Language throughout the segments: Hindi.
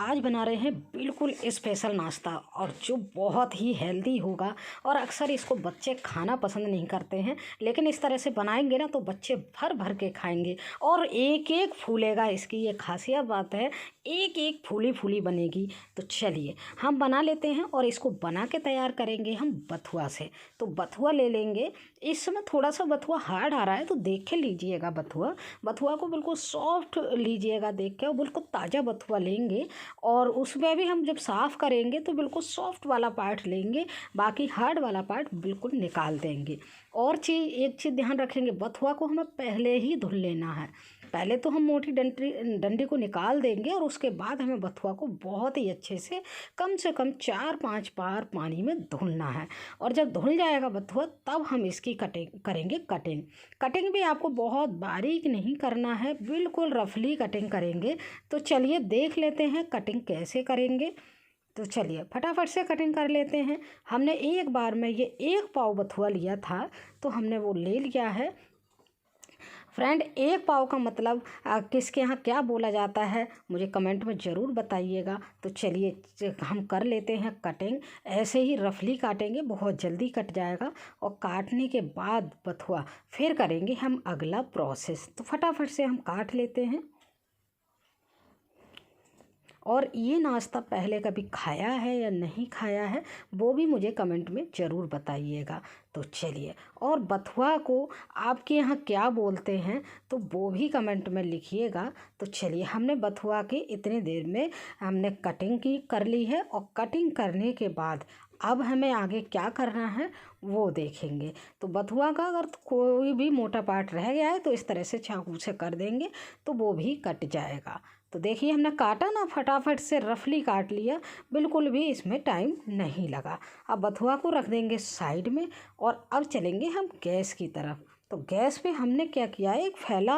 आज बना रहे हैं बिल्कुल स्पेशल नाश्ता और जो बहुत ही हेल्दी होगा। और अक्सर इसको बच्चे खाना पसंद नहीं करते हैं, लेकिन इस तरह से बनाएंगे ना तो बच्चे भर भर के खाएंगे और एक एक फूलेगा। इसकी ये खासियत बात है, एक एक फूली फूली बनेगी। तो चलिए हम बना लेते हैं और इसको बना के तैयार करेंगे हम बथुआ से। तो बथुआ ले लेंगे। इस समय थोड़ा सा बथुआ हार्ड आ रहा है तो देख के लीजिएगा। बथुआ को बिल्कुल सॉफ्ट लीजिएगा देख के, और बिल्कुल ताज़ा बथुआ लेंगे। और उसमें भी हम जब साफ़ करेंगे तो बिल्कुल सॉफ्ट वाला पार्ट लेंगे, बाकी हार्ड वाला पार्ट बिल्कुल निकाल देंगे। और एक चीज़ ध्यान रखेंगे, बथुआ को हमें पहले ही धुल लेना है। पहले तो हम मोटी डंडी को निकाल देंगे और उसके बाद हमें बथुआ को बहुत ही अच्छे से कम 4-5 बार पानी में धुलना है। और जब धुल जाएगा बथुआ तब हम इसकी करेंगे कटिंग भी आपको बहुत बारीक नहीं करना है, बिल्कुल रफली कटिंग करेंगे। तो चलिए देख लेते हैं कटिंग कैसे करेंगे। तो चलिए फटाफट से कटिंग कर लेते हैं। हमने एक बार में ये 1 पाव बथुआ लिया था तो हमने वो ले लिया है। फ्रेंड, 1 पाव का मतलब किसके यहाँ क्या बोला जाता है मुझे कमेंट में ज़रूर बताइएगा। तो चलिए हम कर लेते हैं कटिंग। ऐसे ही रफली काटेंगे, बहुत जल्दी कट जाएगा। और काटने के बाद बथुआ फिर करेंगे हम अगला प्रोसेस। तो फटाफट से हम काट लेते हैं। और ये नाश्ता पहले कभी खाया है या नहीं खाया है वो भी मुझे कमेंट में ज़रूर बताइएगा। तो चलिए, और बथुआ को आपके यहाँ क्या बोलते हैं तो वो भी कमेंट में लिखिएगा। तो चलिए, हमने बथुआ की इतनी देर में हमने कटिंग कर ली है। और कटिंग करने के बाद अब हमें आगे क्या करना है वो देखेंगे। तो बथुआ का अगर कोई भी मोटा पार्ट रह गया है तो इस तरह से चाकू से कर देंगे तो वो भी कट जाएगा। तो देखिए हमने काटा ना, फटाफट से रफली काट लिया, बिल्कुल भी इसमें टाइम नहीं लगा। अब बथुआ को रख देंगे साइड में और अब चलेंगे हम गैस की तरफ। तो गैस पे हमने क्या किया, एक फैला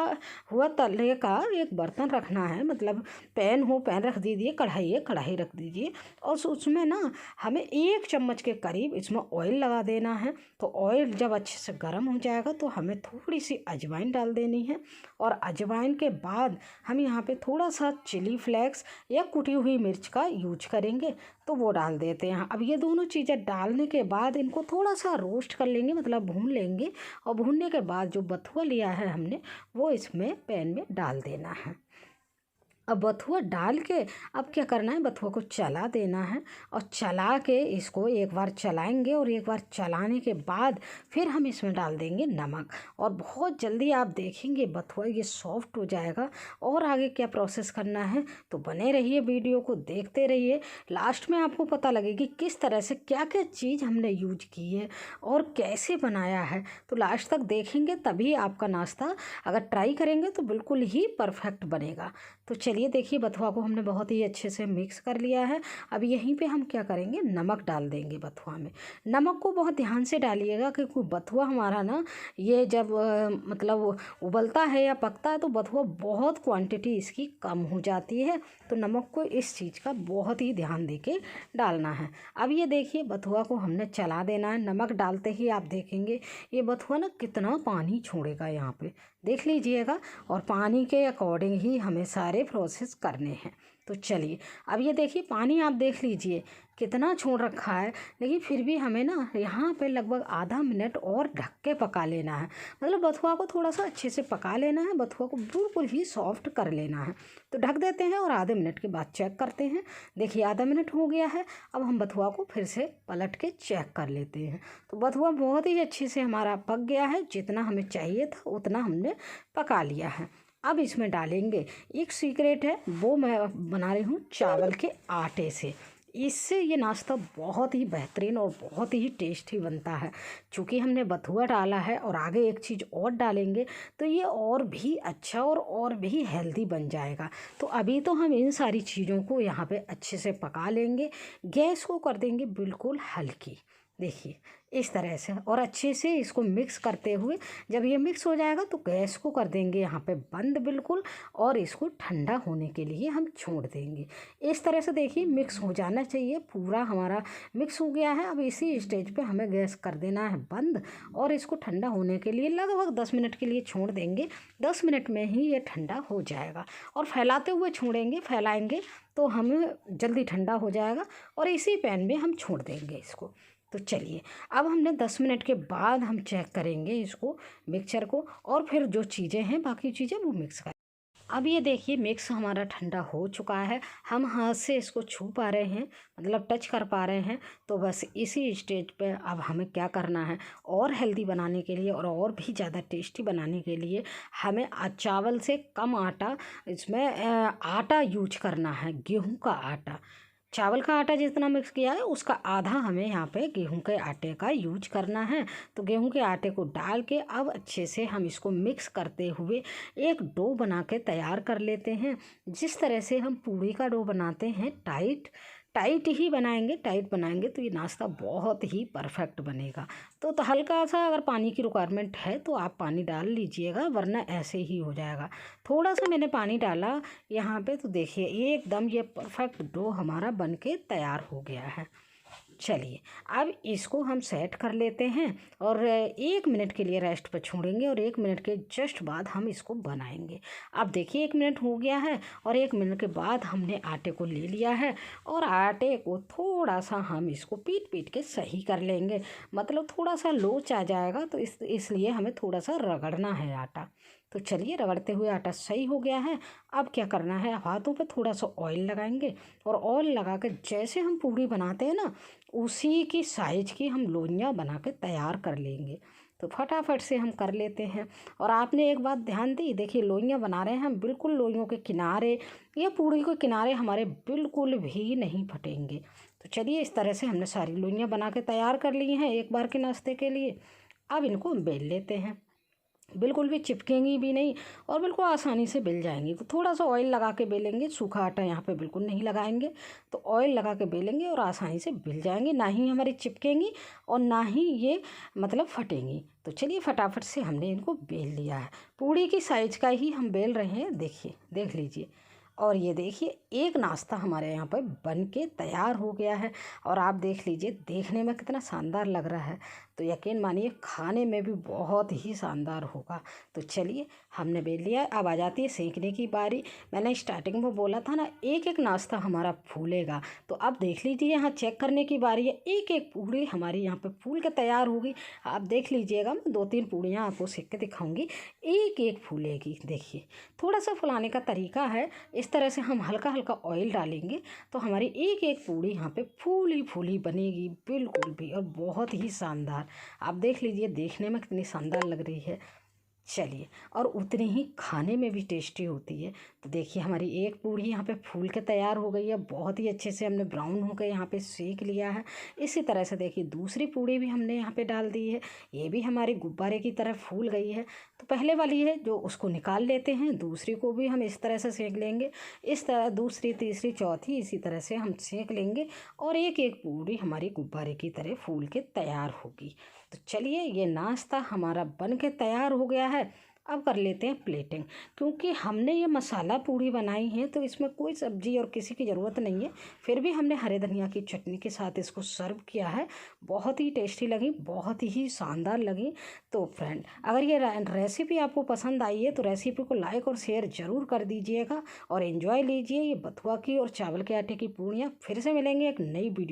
हुआ तले का एक बर्तन रखना है, मतलब पैन हो पैन रख दीजिए, कढ़ाई है कढ़ाई रख दीजिए। और उसमें ना हमें 1 चम्मच के करीब इसमें ऑयल लगा देना है। तो ऑयल जब अच्छे से गर्म हो जाएगा तो हमें थोड़ी सी अजवाइन डाल देनी है। और अजवाइन के बाद हम यहाँ पे थोड़ा सा चिली फ्लेक्स या कुटी हुई मिर्च का यूज करेंगे तो वो डाल देते हैं। अब ये दोनों चीज़ें डालने के बाद इनको थोड़ा सा रोस्ट कर लेंगे, मतलब भून लेंगे। और भूनने के बाद जो बथुआ लिया है हमने वो इसमें पैन में डाल देना है। अब बथुआ डाल के अब क्या करना है, बथुआ को चला देना है। और चला के इसको एक बार चलाएंगे और एक बार चलाने के बाद फिर हम इसमें डाल देंगे नमक। और बहुत जल्दी आप देखेंगे बथुआ ये सॉफ्ट हो जाएगा। और आगे क्या प्रोसेस करना है तो बने रहिए, वीडियो को देखते रहिए। लास्ट में आपको पता लगेगी किस तरह से क्या क्या चीज़ हमने यूज की है और कैसे बनाया है। तो लास्ट तक देखेंगे तभी आपका नाश्ता अगर ट्राई करेंगे तो बिल्कुल ही परफेक्ट बनेगा। तो चलिए देखिए, बथुआ को हमने बहुत ही अच्छे से मिक्स कर लिया है। अब यहीं पे हम क्या करेंगे, नमक डाल देंगे बथुआ में। नमक को बहुत ध्यान से डालिएगा क्योंकि बथुआ हमारा ना ये जब मतलब उबलता है या पकता है तो बथुआ बहुत क्वांटिटी इसकी कम हो जाती है। तो नमक को इस चीज़ का बहुत ही ध्यान दे के डालना है। अब ये देखिए बथुआ को हमने चला देना है। नमक डालते ही आप देखेंगे ये बथुआ ना कितना पानी छोड़ेगा, यहाँ पे देख लीजिएगा। और पानी के अकॉर्डिंग ही हमें सारे प्रोसेस करने हैं। तो चलिए, अब ये देखिए पानी आप देख लीजिए कितना छोड़ रखा है, लेकिन फिर भी हमें ना यहाँ पे लगभग आधा मिनट और ढक के पका लेना है। मतलब बथुआ को थोड़ा सा अच्छे से पका लेना है, बथुआ को बिल्कुल ही सॉफ्ट कर लेना है। तो ढक देते हैं और आधे मिनट के बाद चेक करते हैं। देखिए आधा मिनट हो गया है। अब हम बथुआ को फिर से पलट के चेक कर लेते हैं। तो बथुआ बहुत ही अच्छे से हमारा पक गया है, जितना हमें चाहिए था उतना हमने पका लिया है। अब इसमें डालेंगे, एक सीक्रेट है वो मैं बना रही हूँ चावल के आटे से। इससे ये नाश्ता बहुत ही बेहतरीन और बहुत ही टेस्टी बनता है। चूँकि हमने बथुआ डाला है और आगे एक चीज़ और डालेंगे तो ये और भी अच्छा और भी हेल्दी बन जाएगा। तो अभी तो हम इन सारी चीज़ों को यहाँ पे अच्छे से पका लेंगे। गैस को कर देंगे बिल्कुल हल्की। देखिए इस तरह से, और अच्छे से इसको मिक्स करते हुए जब ये मिक्स हो जाएगा तो गैस को कर देंगे यहाँ पे बंद बिल्कुल, और इसको ठंडा होने के लिए हम छोड़ देंगे। इस तरह से देखिए मिक्स हो जाना चाहिए, पूरा हमारा मिक्स हो गया है। अब इसी स्टेज पे हमें गैस कर देना है बंद, और इसको ठंडा होने के लिए लगभग 10 मिनट के लिए छोड़ देंगे। 10 मिनट में ही ये ठंडा हो जाएगा, और फैलाते हुए छोड़ेंगे, फैलाएंगे तो हमें जल्दी ठंडा हो जाएगा, और इसी पैन में हम छोड़ देंगे इसको। तो चलिए अब हमने 10 मिनट के बाद हम चेक करेंगे इसको, मिक्सचर को, और फिर जो चीज़ें हैं बाकी चीज़ें वो मिक्स कर। अब ये देखिए मिक्स हमारा ठंडा हो चुका है, हम हाथ से इसको छू पा रहे हैं, मतलब टच कर पा रहे हैं। तो बस इसी स्टेज पे अब हमें क्या करना है, और हेल्दी बनाने के लिए और भी ज़्यादा टेस्टी बनाने के लिए हमें चावल से कम आटा, इसमें आटा यूज करना है, गेहूं का आटा। चावल का आटा जितना मिक्स किया है उसका आधा हमें यहाँ पे गेहूं के आटे का यूज करना है। तो गेहूं के आटे को डाल के अब अच्छे से हम इसको मिक्स करते हुए एक डो बना के तैयार कर लेते हैं। जिस तरह से हम पूड़ी का डो बनाते हैं, टाइट टाइट ही बनाएंगे, टाइट बनाएंगे तो ये नाश्ता बहुत ही परफेक्ट बनेगा। तो हल्का सा अगर पानी की रिक्वायरमेंट है तो आप पानी डाल लीजिएगा, वरना ऐसे ही हो जाएगा। थोड़ा सा मैंने पानी डाला यहाँ पे, तो देखिए एकदम ये परफेक्ट डो हमारा बन के तैयार हो गया है। चलिए अब इसको हम सेट कर लेते हैं, और 1 मिनट के लिए रेस्ट पर छोड़ेंगे, और 1 मिनट के जस्ट बाद हम इसको बनाएंगे। अब देखिए 1 मिनट हो गया है, और 1 मिनट के बाद हमने आटे को ले लिया है, और आटे को थोड़ा सा हम इसको पीट पीट के सही कर लेंगे। मतलब थोड़ा सा लोच आ जाएगा, तो इसलिए हमें थोड़ा सा रगड़ना है आटा। तो चलिए रगड़ते हुए आटा सही हो गया है। अब क्या करना है, हाथों पे थोड़ा सा ऑयल लगाएंगे, और ऑयल लगा के जैसे हम पूड़ी बनाते हैं ना, उसी की साइज की हम लोइयाँ बना के तैयार कर लेंगे। तो फटाफट से हम कर लेते हैं। और आपने एक बात ध्यान दी, देखिए लोइयाँ बना रहे हैं हम, बिल्कुल लोइयों के किनारे या पूड़ी के किनारे हमारे बिल्कुल भी नहीं फटेंगे। तो चलिए इस तरह से हमने सारी लोइयाँ बना के तैयार कर ली हैं एक बार के नाश्ते के लिए। अब इनको हम बेल लेते हैं, बिल्कुल भी चिपकेंगी भी नहीं, और बिल्कुल आसानी से बेल जाएंगी। तो थोड़ा सा ऑयल लगा के बेलेंगे, सूखा आटा यहाँ पे बिल्कुल नहीं लगाएंगे। तो ऑयल लगा के बेलेंगे और आसानी से बेल जाएंगे, ना ही हमारी चिपकेंगी और ना ही ये मतलब फटेंगी। तो चलिए फटाफट से हमने इनको बेल लिया है, पूड़ी की साइज का ही हम बेल रहे हैं, देखिए देख लीजिए। और ये देखिए एक नाश्ता हमारे यहाँ पर बन के तैयार हो गया है, और आप देख लीजिए देखने में कितना शानदार लग रहा है। तो यकीन मानिए खाने में भी बहुत ही शानदार होगा। तो चलिए हमने बेल लिया है, अब आ जाती है सेंकने की बारी। मैंने स्टार्टिंग में बोला था ना, एक एक नाश्ता हमारा फूलेगा। तो अब देख लीजिए यहाँ चेक करने की बारी है, एक एक पूड़ी हमारी यहाँ पे फूल के तैयार होगी। आप देख लीजिएगा, मैं 2-3 पूड़ियाँ आपको सेक के दिखाऊंगी, एक एक फूलेगी। देखिए थोड़ा सा फुलाने का तरीका है, इस तरह से हम हल्का हल्का ऑयल डालेंगे तो हमारी एक एक पूड़ी यहाँ पे फूली फूली बनेगी बिल्कुल भी, और बहुत ही शानदार। आप देख लीजिए देखने में कितनी शानदार लग रही है। चलिए और उतनी ही खाने में भी टेस्टी होती है। तो देखिए हमारी एक पूड़ी यहाँ पे फूल के तैयार हो गई है, बहुत ही अच्छे से हमने ब्राउन होकर यहाँ पे सेक लिया है। इसी तरह से देखिए दूसरी पूड़ी भी हमने यहाँ पे डाल दी है, ये भी हमारी गुब्बारे की तरह फूल गई है। तो पहले वाली है जो उसको निकाल लेते हैं, दूसरी को भी हम इस तरह से सेक लेंगे। इस तरह दूसरी तीसरी चौथी इसी तरह से हम सेक लेंगे, और एक एक पूड़ी हमारी गुब्बारे की तरह फूल के तैयार होगी। तो चलिए ये नाश्ता हमारा बन के तैयार हो गया है। अब कर लेते हैं प्लेटिंग, क्योंकि हमने ये मसाला पूड़ी बनाई है तो इसमें कोई सब्जी और किसी की ज़रूरत नहीं है। फिर भी हमने हरे धनिया की चटनी के साथ इसको सर्व किया है, बहुत ही टेस्टी लगी, बहुत ही शानदार लगी। तो फ्रेंड अगर ये रेसिपी आपको पसंद आई है तो रेसिपी को लाइक और शेयर ज़रूर कर दीजिएगा, और एंजॉय लीजिए ये बथुआ की और चावल के आटे की पूड़ियाँ। फिर से मिलेंगे एक नई वीडियो।